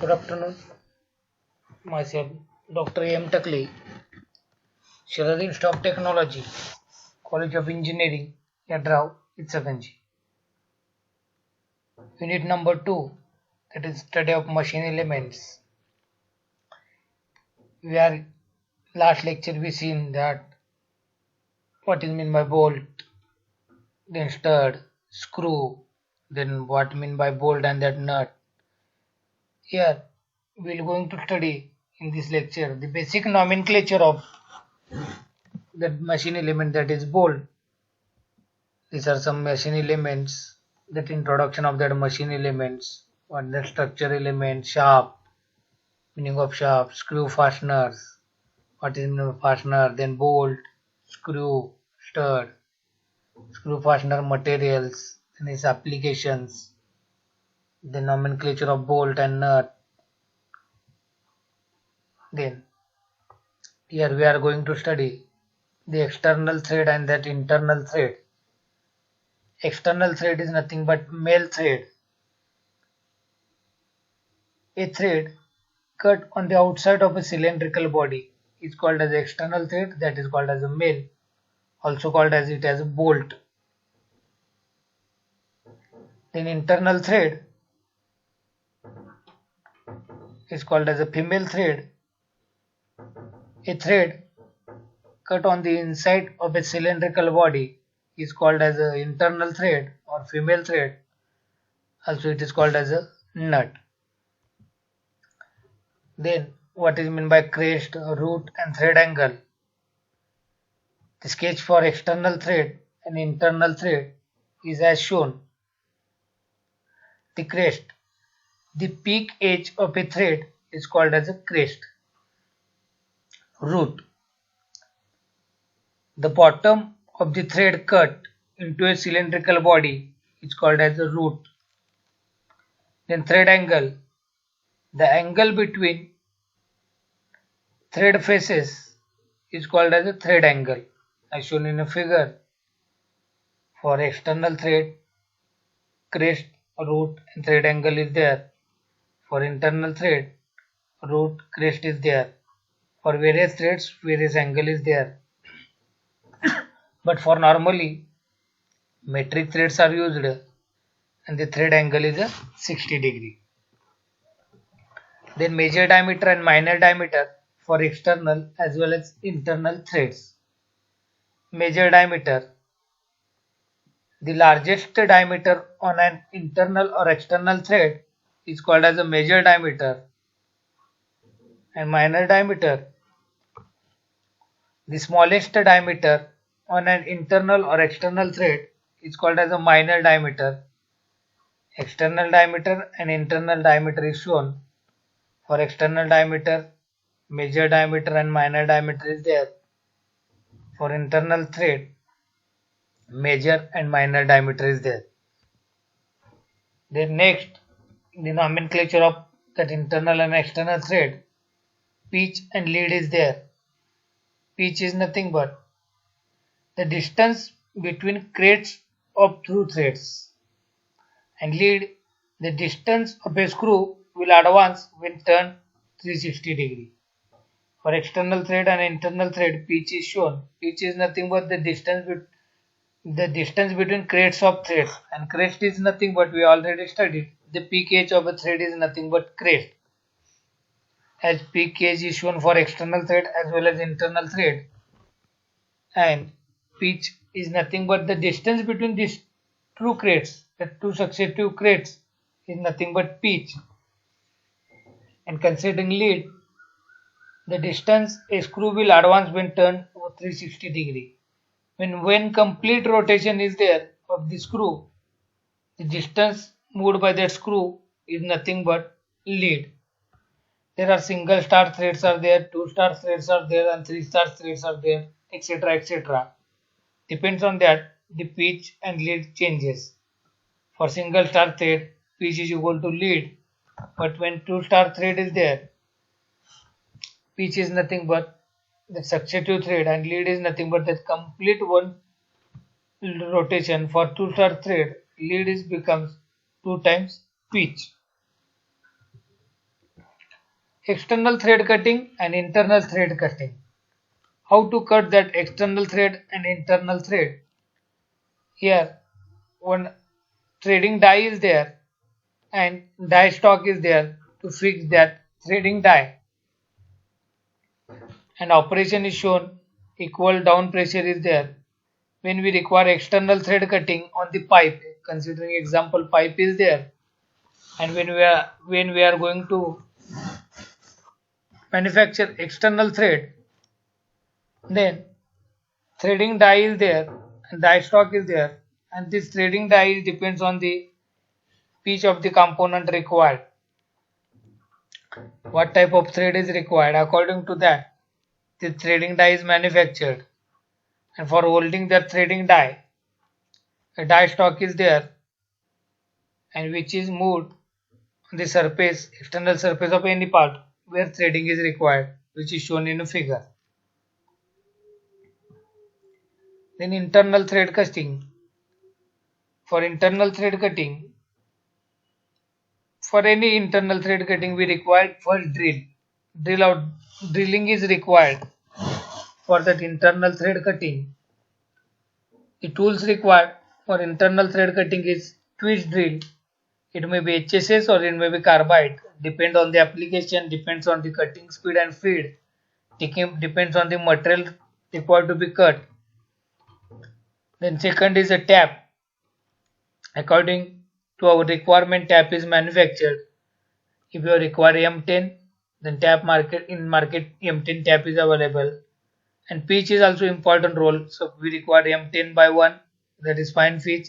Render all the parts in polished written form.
Good afternoon. Myself, Dr. A. M. Takli, Sharadin Stock Technology, College of Engineering, Yadrao, Itsaganji. Unit number 2, that is study of machine elements. We are last lecture we seen that what is mean by bolt, then stud, screw, then what mean by bolt and that nut. Here we are going to study in this lecture the basic nomenclature of the machine element, that is bolt. These are some machine elements, that introduction of that machine elements, what the structure element, shaft, meaning of shaft, screw fasteners, what is meaning of fastener, then bolt, screw, stud, screw fastener materials, then its applications, the nomenclature of bolt and nut. Then here we are going to study the external thread and that internal thread. External thread is nothing but male thread. A thread cut on the outside of a cylindrical body is called as external thread, that is called as a male, also called as it as a bolt. Then internal thread is called as a female thread. A thread cut on the inside of a cylindrical body is called as an internal thread or female thread, also it is called as a nut. Then what is meant by crest, root and thread angle. The sketch for external thread and internal thread is as shown. The crest, the peak edge of a thread is called as a crest. Root, the bottom of the thread cut into a cylindrical body is called as a root. Then thread angle, the angle between thread faces is called as a thread angle, as shown in a figure. For external thread, crest, root and thread angle is there. For internal thread, root, crest is there. For various threads, various angle is there. But for normally, metric threads are used and the thread angle is a 60 degree. Then major diameter and minor diameter for external as well as internal threads. Major diameter, the largest diameter on an internal or external thread is called as a major diameter, and minor diameter, the smallest diameter on an internal or external thread is called as a minor diameter. External diameter and internal diameter is shown. For external diameter, major diameter and minor diameter is there. For internal thread, major and minor diameter is there. Then next, the nomenclature of that internal and external thread, pitch and lead is there. Pitch is nothing but the distance between crests of two threads, and lead, the distance of a screw will advance when turned 360 degree. For external thread and internal thread, pitch is shown. Pitch is nothing but the distance between crests of threads, and crest is nothing but we already studied. The peak edge of a thread is nothing but crest. As peak edge is shown for external thread as well as internal thread, and pitch is nothing but the distance between these two crests, the two successive crests is nothing but pitch. And considering lead, the distance a screw will advance when turned 360 degree. When complete rotation is there of the screw, the distance moved by that screw is nothing but lead. There are single star threads are there, 2-star threads are there, and 3-star threads are there, etc. etc. Depends on that the pitch and lead changes. For single star thread, pitch is equal to lead, but when 2-star thread is there, pitch is nothing but the successive thread and lead is nothing but that complete one rotation. For 2-star thread, lead becomes 2 times pitch. external thread cutting and internal thread cutting. How to cut that external thread and internal thread? Here, one threading die is there and die stock is there to fix that threading die, and operation is shown. Equal down pressure is there when we require external thread cutting on the pipe. Considering example, pipe is there, and when we are going to manufacture external thread, then threading die is there and die stock is there, and this threading die depends on the pitch of the component required. What type of thread is required? According to that, the threading die is manufactured, and for holding that threading die, a die stock is there, and which is moved on the surface, external surface of any part where threading is required, which is shown in a figure. Then internal thread cutting. For internal thread cutting, for any internal thread cutting, we require first drill. Drilling is required for that internal thread cutting. The tools required for internal thread cutting is twist drill. It may be HSS or it may be carbide. Depend on the application, depends on the cutting speed and feed. Depends on the material required to be cut. Then second is a tap. According to our requirement, tap is manufactured. If you require M10, then in market M10 tap is available. And pitch is also important role. So we require M10 by 1, that is fine pitch.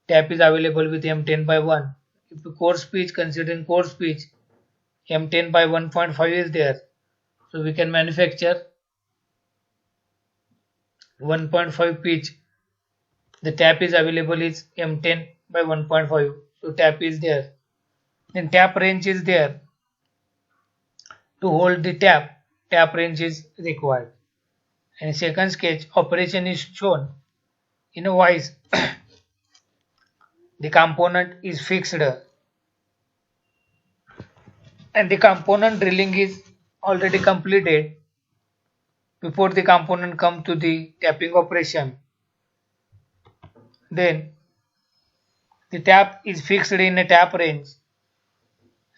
Tap is available with M10 by 1. If the coarse pitch, considering coarse pitch, M10 by 1.5 is there. So we can manufacture 1.5 pitch. The tap is available is M10 by 1.5. So tap is there. Then tap wrench is there. To hold the tap wrench is required. And second sketch, operation is shown in a wise. The component is fixed and the component drilling is already completed before the component come to the tapping operation. Then the tap is fixed in a tap wrench,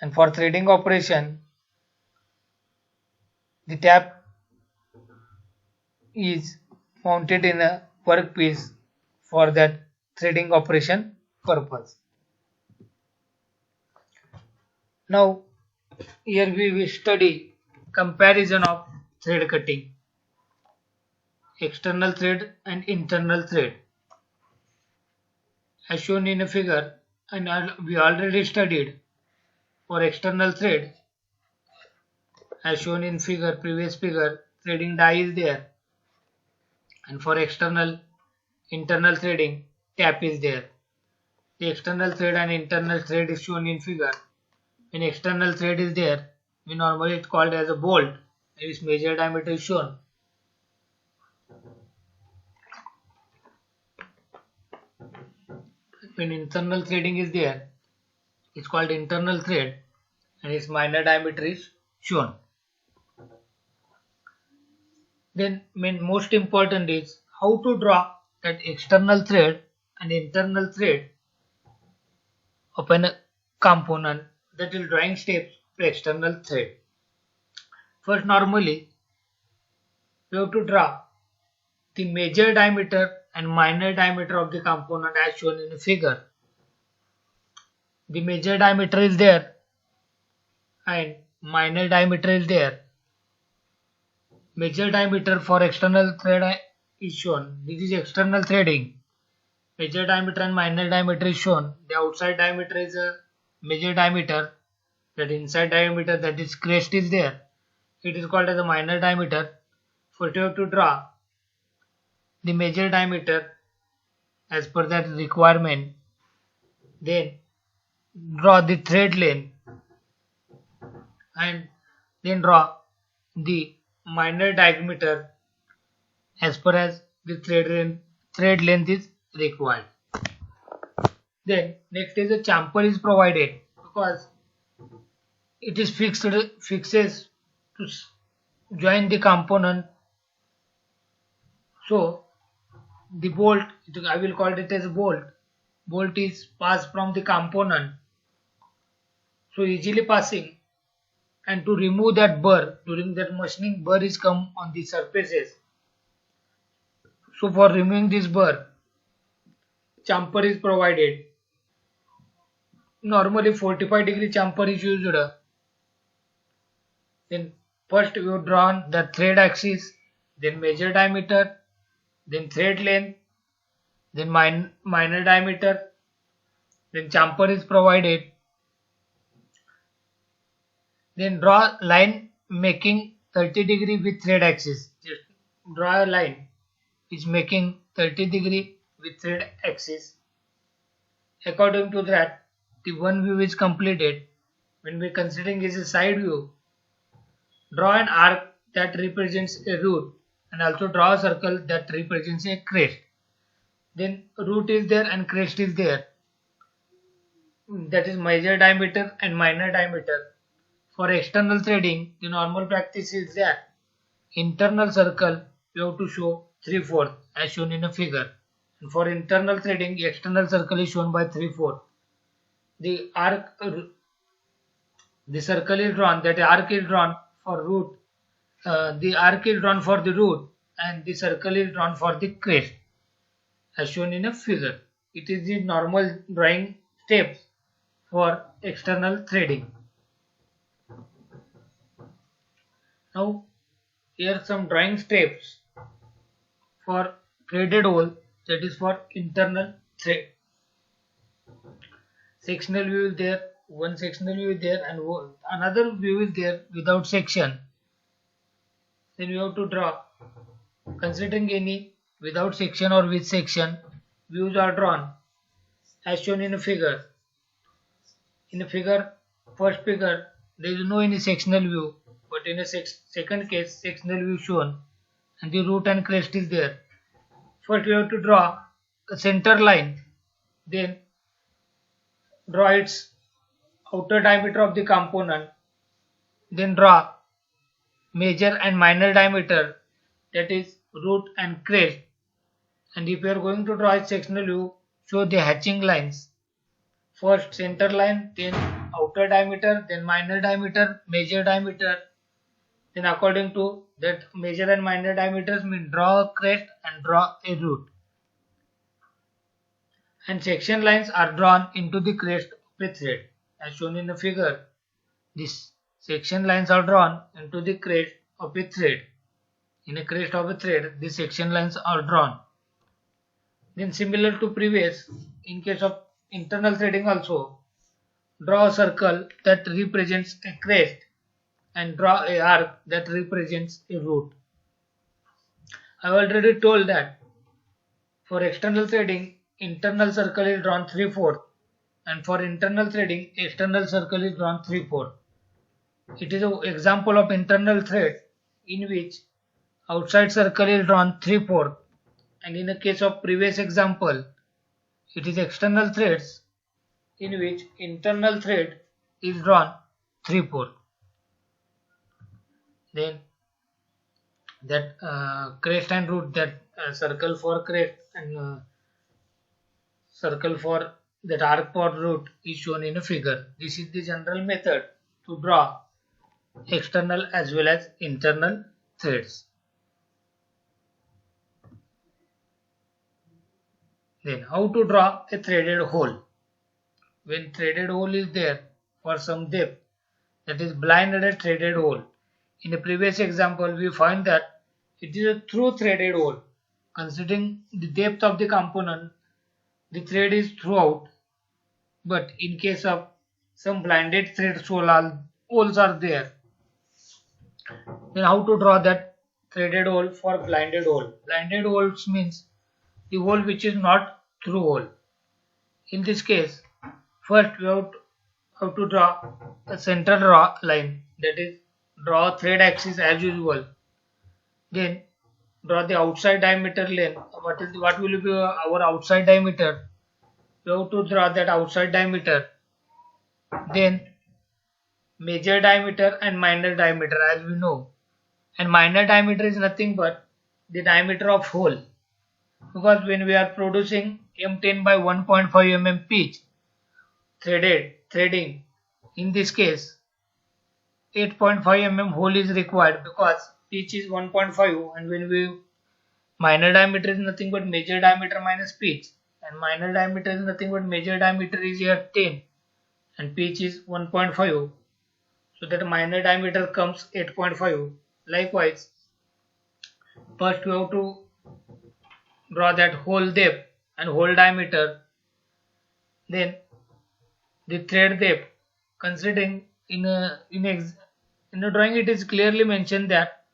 and for threading operation, the tap is mounted in a workpiece for that threading operation purpose. Now here we will study comparison of thread cutting, external thread and internal thread. As shown in a figure, and we already studied for external thread, as shown in previous figure, threading die is there, and for internal threading, tap is there. The external thread and internal thread is shown in figure. When external thread is there, we normally it's called as a bolt, and its major diameter is shown. When internal threading is there, it's called internal thread, and its minor diameter is shown. Then most important is how to draw that external thread and internal thread of a component, that is drawing steps for external thread. First, normally we have to draw the major diameter and minor diameter of the component as shown in the figure. The major diameter is there and minor diameter is there. Major diameter for external thread is shown. This is external threading. Major diameter and minor diameter is shown. The outside diameter is a major diameter. That inside diameter, that is crest, is there. It is called as a minor diameter. First you have to draw the major diameter as per that requirement. Then draw the thread length and then draw the minor diameter as per as the thread length is required. Then next is a chamfer is provided, because it is fixes to join the component. So the bolt, I will call it as bolt. Bolt is passed from the component, so easily passing. And to remove that burr, during that machining, burr is come on the surfaces. So for removing this burr, chamfer is provided. Normally 45-degree chamfer is used. Then first we have drawn the thread axis, then major diameter, then thread length, then minor diameter, then chamfer is provided. Then draw line making 30-degree with thread axis. Just draw a line is making 30-degree with thread axis. According to that, the one view is completed. When we are considering is a side view, draw an arc that represents a root and also draw a circle that represents a crest. Then root is there and crest is there. That is major diameter and minor diameter. For external threading, the normal practice is that internal circle you have to show 3/4 as shown in a figure. And for internal threading, external circle is shown by 3/4. The arc, the circle is drawn, that arc is drawn for root. The arc is drawn for the root and the circle is drawn for the crest as shown in a figure. It is the normal drawing steps for external threading. Now here are some drawing steps for threaded hole, that is for internal thread. Sectional view is there, one sectional view is there and another view is there without section. Then we have to draw, considering any without section or with section, views are drawn as shown in a figure. In a figure, first figure, there is no any sectional view, but in a second case, sectional view shown and the root and crest is there. First we have to draw a center line, then draw its outer diameter of the component, then draw major and minor diameter, that is root and crest. And if you are going to draw a sectional view, show the hatching lines. First center line, then outer diameter, then minor diameter, major diameter. Then according to that major and minor diameters, mean draw a crest and draw a root. And section lines are drawn into the crest of a thread as shown in the figure. These section lines are drawn into the crest of a thread. In a crest of a thread, the section lines are drawn. Then similar to previous, in case of internal threading also, draw a circle that represents a crest and draw a arc that represents a root. I have already told that for external threading, internal circle is drawn 3/4 and for internal threading, external circle is drawn 3/4. It is an example of internal thread in which outside circle is drawn 3/4, and in the case of previous example, it is external threads in which internal thread is drawn 3/4. Then that crest and root, that circle for crest and circle for that arc for root is shown in a figure. This is the general method to draw external as well as internal threads. Then how to draw a threaded hole. When threaded hole is there for some depth, that is blinded threaded hole. In the previous example, we find that it is a through threaded hole. Considering the depth of the component, the thread is throughout, but in case of some blinded thread holes are there. Then how to draw that threaded hole for blinded hole? Blinded holes means the hole which is not through hole. In this case, first we have to draw a central line, that is draw thread axis as usual. Then draw the outside diameter length. What will be our outside diameter? We have to draw that outside diameter. Then major diameter and minor diameter, as we know. And minor diameter is nothing but the diameter of hole, because when we are producing M10 by 1.5 mm pitch threading, in this case 8.5 mm hole is required because pitch is 1.5, and when we minor diameter is nothing but major diameter minus pitch, and minor diameter is nothing but major diameter is here 10 and pitch is 1.5, so that minor diameter comes 8.5. Likewise, first we have to draw that hole depth and hole diameter, then the thread depth. Considering in a drawing it is clearly mentioned that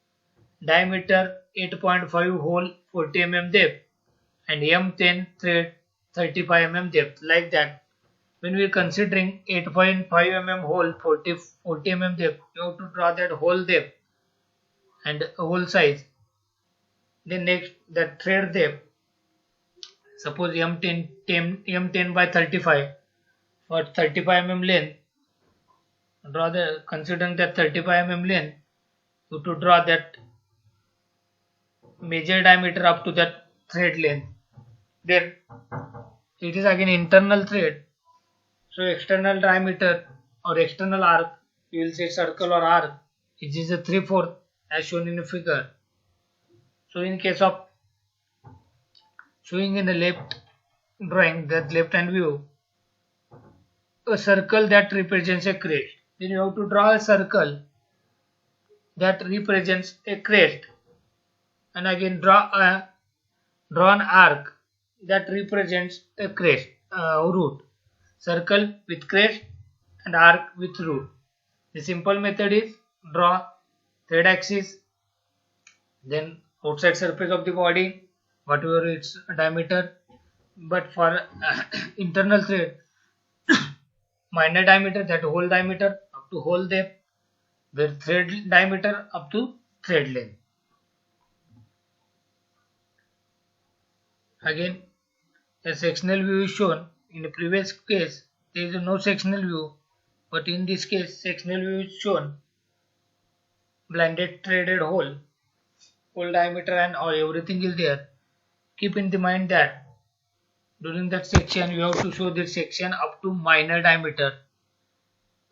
diameter 8.5, hole 40 mm depth, and M10 thread 35 mm depth. Like that, when we are considering 8.5 mm hole 40 mm depth, you have to draw that hole depth and hole size. Then next, the thread depth. Suppose M10 by 35 for 35 mm length. Draw the, considering that 35 mm length, you have to draw that major diameter up to that thread length. Then it is again internal thread, so external diameter or external arc, you will say circle or arc, it is a 3/4 as shown in the figure. So in case of showing in the left drawing, that left hand view, a circle that represents a crest, then you have to draw a circle that represents a crest, and again draw an arc that represents a crest, root. Circle with crest and arc with root. The simple method is draw thread axis, then outside surface of the body, whatever its diameter. But for internal thread, minor diameter, that hole diameter up to hole depth, where thread diameter up to thread length. Again, a sectional view is shown. In the previous case, there is no sectional view, but in this case, sectional view is shown. Blended threaded hole diameter and all, everything is there. Keep in the mind that during that section, you have to show this section up to minor diameter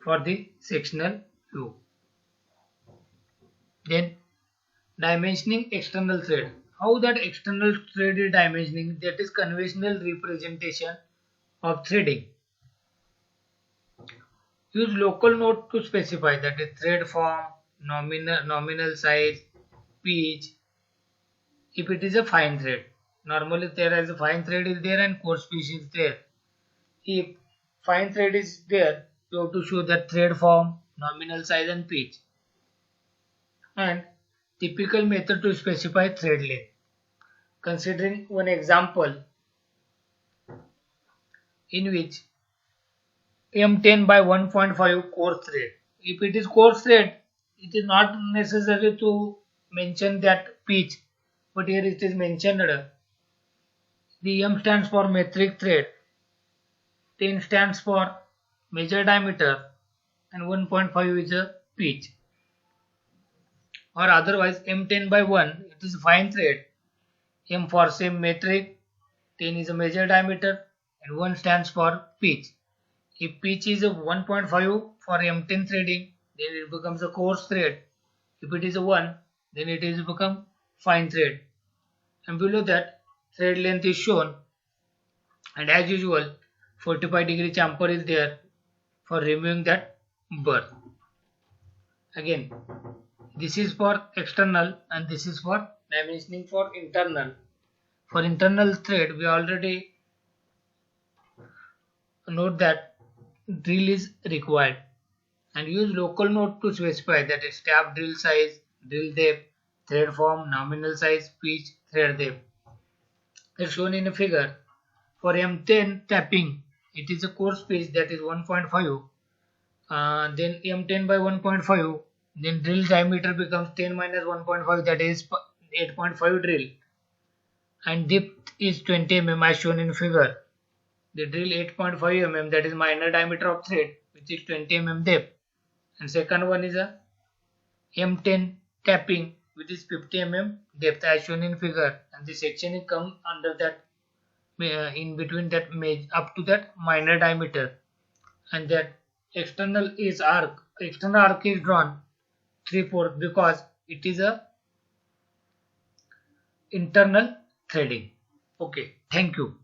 for the sectional view. Then dimensioning external thread. How that external thread is dimensioning, that is conventional representation of threading. Use local note to specify, that is thread form, nominal size, pitch. If it is a fine thread, normally there is a fine thread is there and coarse pitch is there. If fine thread is there, you have to show that thread form, nominal size and pitch. And typical method to specify thread length. Considering one example in which M10 by 1.5 coarse thread. If it is coarse thread, it is not necessary to mention that pitch, but here it is mentioned. The M stands for metric thread, 10 stands for major diameter, and 1.5 is a pitch. Or otherwise, M10 by 1, it is fine thread. M for same metric, 10 is a major diameter, and 1 stands for pitch. If pitch is a 1.5 for M10 threading, then it becomes a coarse thread. If it is a 1, then it is become fine thread. And below that, thread length is shown, and as usual, 45° chamfer is there for removing that burr. Again, this is for external and this is for dimensioning for internal. For internal thread, we already note that drill is required, and use local note to specify, that is stab drill size, drill depth, thread form, nominal size, pitch, thread depth. As shown in a figure. For M10 tapping, it is a coarse pitch, that is 1.5. Then M10 by 1.5, then drill diameter becomes 10 minus 1.5, that is 8.5 drill, and depth is 20 mm as shown in figure. The drill 8.5 mm, that is minor diameter of thread, which is 20 mm depth, and second one is a M10 capping which is 50 mm depth as shown in figure, and the section is come under that in between that up to that minor diameter, and that external arc is drawn 3/4 because it is a internal threading. Okay, thank you.